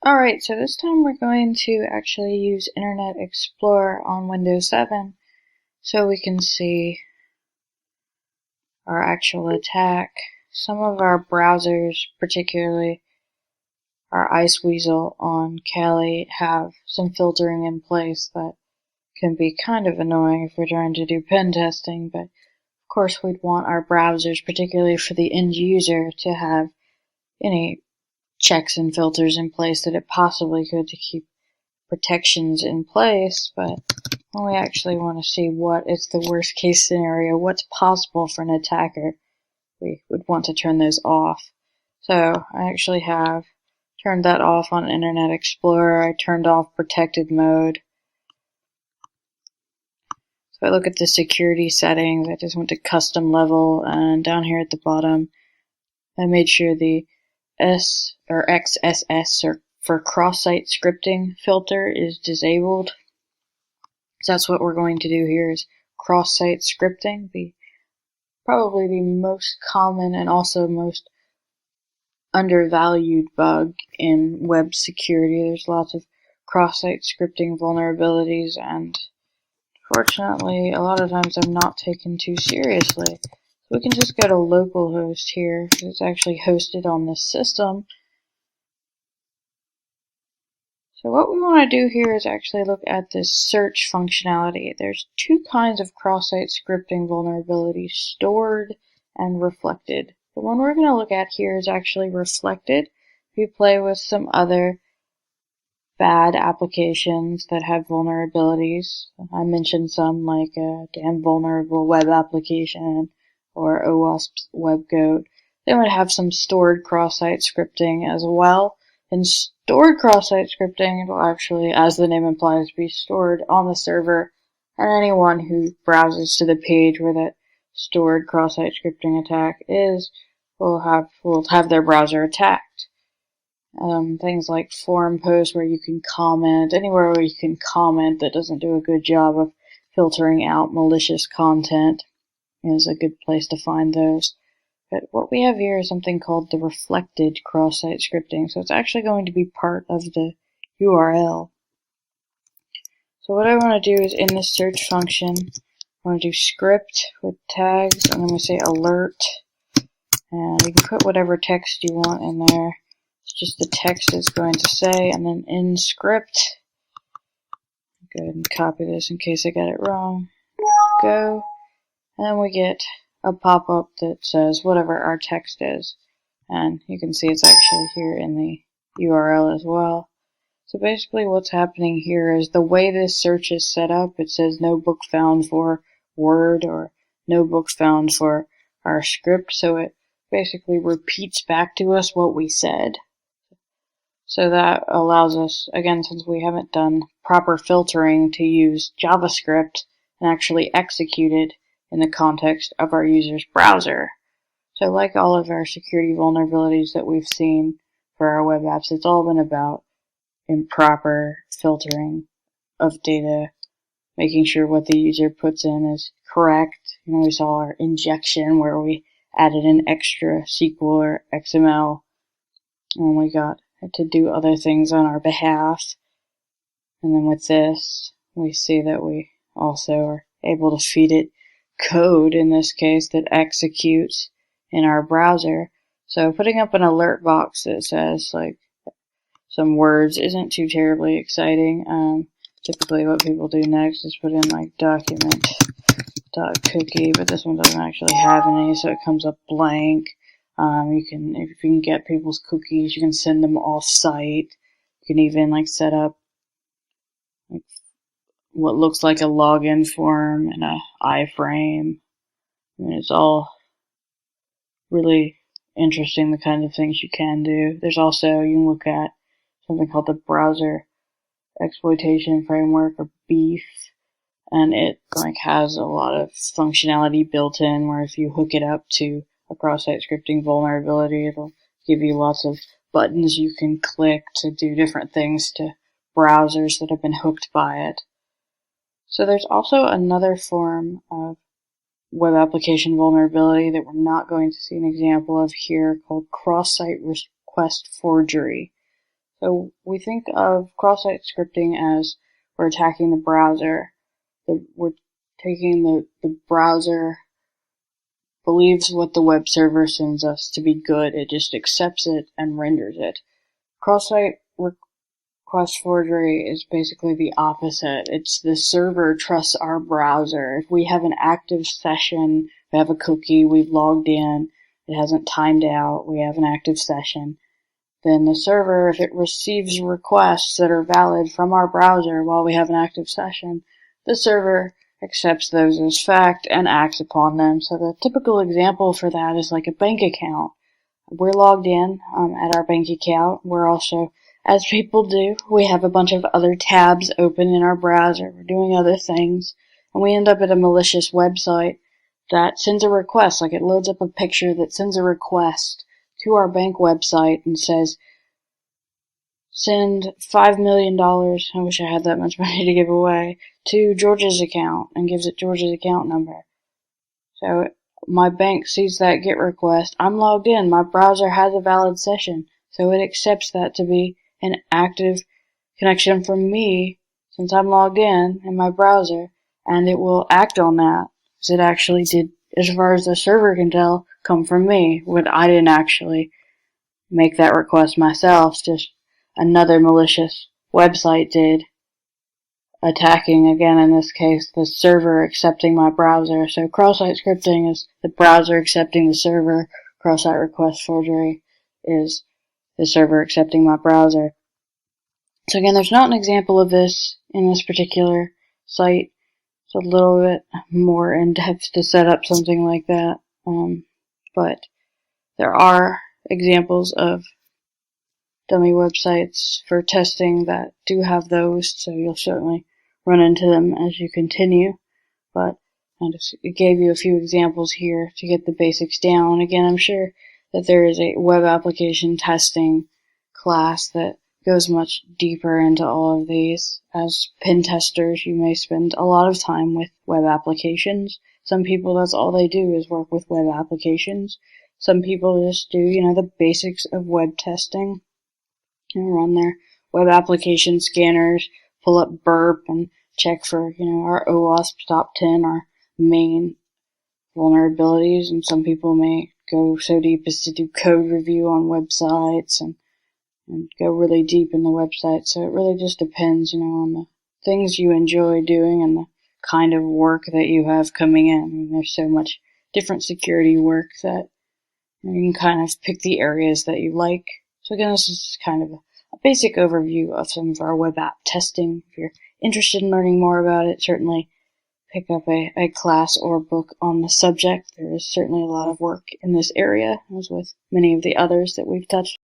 Alright, so this time we're going to actually use Internet Explorer on Windows 7 so we can see our actual attack. Some of our browsers, particularly our Iceweasel on Kali, have some filtering in place that can be kind of annoying if we're trying to do pen testing, but of course we'd want our browsers, particularly for the end user, to have any checks and filters in place that it possibly could to keep protections in place. But when we actually want to see what is the worst case scenario, what's possible for an attacker, we would want to turn those off. So I actually have turned that off on Internet Explorer. I turned off protected mode. So I look at the security settings. I just went to custom level, and down here at the bottom I made sure the S or XSS or for cross-site scripting filter is disabled. So that's what we're going to do here, is cross-site scripting, probably the most common and also most undervalued bug in web security. There's lots of cross-site scripting vulnerabilities, and fortunately a lot of times I'm not taken too seriously. We can just go to localhost here, because it's actually hosted on this system. So what we want to do here is actually look at this search functionality. There's two kinds of cross-site scripting vulnerabilities, stored and reflected. The one we're going to look at here is actually reflected. If you play with some other bad applications that have vulnerabilities, I mentioned some like a damn vulnerable web application, or OWASP's WebGoat, they would have some stored cross-site scripting as well. And stored cross-site scripting will actually, as the name implies, be stored on the server, and anyone who browses to the page where that stored cross-site scripting attack is will have their browser attacked. Things like forum posts where you can comment, anywhere where you can comment that doesn't do a good job of filtering out malicious content is a good place to find those. But what we have here is something called the reflected cross-site scripting. So it's actually going to be part of the URL. So what I want to do is, in this search function, I want to do script with tags, and then we say alert. And you can put whatever text you want in there. It's just the text it's going to say, and then in script, go ahead and copy this in case I got it wrong. Go. And then we get a pop-up that says whatever our text is. And you can see it's actually here in the URL as well. So basically what's happening here is the way this search is set up, it says no book found for Word or no book found for our script. So it basically repeats back to us what we said. So that allows us, again, since we haven't done proper filtering, to use JavaScript and actually execute it in the context of our user's browser. So like all of our security vulnerabilities that we've seen for our web apps, it's all been about improper filtering of data, making sure what the user puts in is correct. We saw our injection where we added an extra SQL or XML, and we got to do other things on our behalf. And then with this, we see that we also are able to feed it code, in this case, that executes in our browser. So putting up an alert box that says like some words isn't too terribly exciting. Typically what people do next is put in like document.cookie, but this one doesn't actually have any, so it comes up blank. If you can get people's cookies, you can send them off-site. You can even like set up like what looks like a login form in an iframe. It's all really interesting, the kind of things you can do. There's also, you can look at something called the Browser Exploitation Framework, or BEEF, and it like has a lot of functionality built in where if you hook it up to a cross-site scripting vulnerability, it'll give you lots of buttons you can click to do different things to browsers that have been hooked by it. So there's also another form of web application vulnerability that we're not going to see an example of here, called cross-site request forgery. So we think of cross-site scripting as we're attacking the browser. We're taking the browser believes what the web server sends us to be good. It just accepts it and renders it. Cross-site request forgery is basically the opposite. It's the server trusts our browser. If we have an active session, we have a cookie, we've logged in, it hasn't timed out, we have an active session, then the server, if it receives requests that are valid from our browser while we have an active session, the server accepts those as fact and acts upon them. So the typical example for that is like a bank account. We're logged in at our bank account. We're also, as people do, we have a bunch of other tabs open in our browser. We're doing other things, and we end up at a malicious website that sends a request, like it loads up a picture that sends a request to our bank website and says, send $5 million, I wish I had that much money to give away, to George's account, and gives it George's account number. So my bank sees that GET request. I'm logged in. My browser has a valid session, so it accepts that to be an active connection from me since I'm logged in my browser, and it will act on that, because it actually did, as far as the server can tell, come from me. When I didn't actually make that request myself, just another malicious website did, attacking, again in this case, the server accepting my browser. So cross-site scripting is the browser accepting the server. Cross-site request forgery is the server accepting my browser. So again, there's not an example of this in this particular site. It's a little bit more in-depth to set up something like that. But there are examples of dummy websites for testing that do have those, so you'll certainly run into them as you continue. But I just gave you a few examples here to get the basics down. Again, I'm sure that there is a web application testing class that goes much deeper into all of these. As pen testers, you may spend a lot of time with web applications. Some people, that's all they do is work with web applications. Some people just do, the basics of web testing. Run their web application scanners, pull up burp, and check for, our OWASP top 10, our main vulnerabilities. And some people may go so deep as to do code review on websites and go really deep in the website. So it really just depends, on the things you enjoy doing and the kind of work that you have coming in. There's so much different security work that you can kind of pick the areas that you like. So again, this is just kind of a basic overview of some of our web app testing. If you're interested in learning more about it, certainly pick up a class or book on the subject. There is certainly a lot of work in this area, as with many of the others that we've touched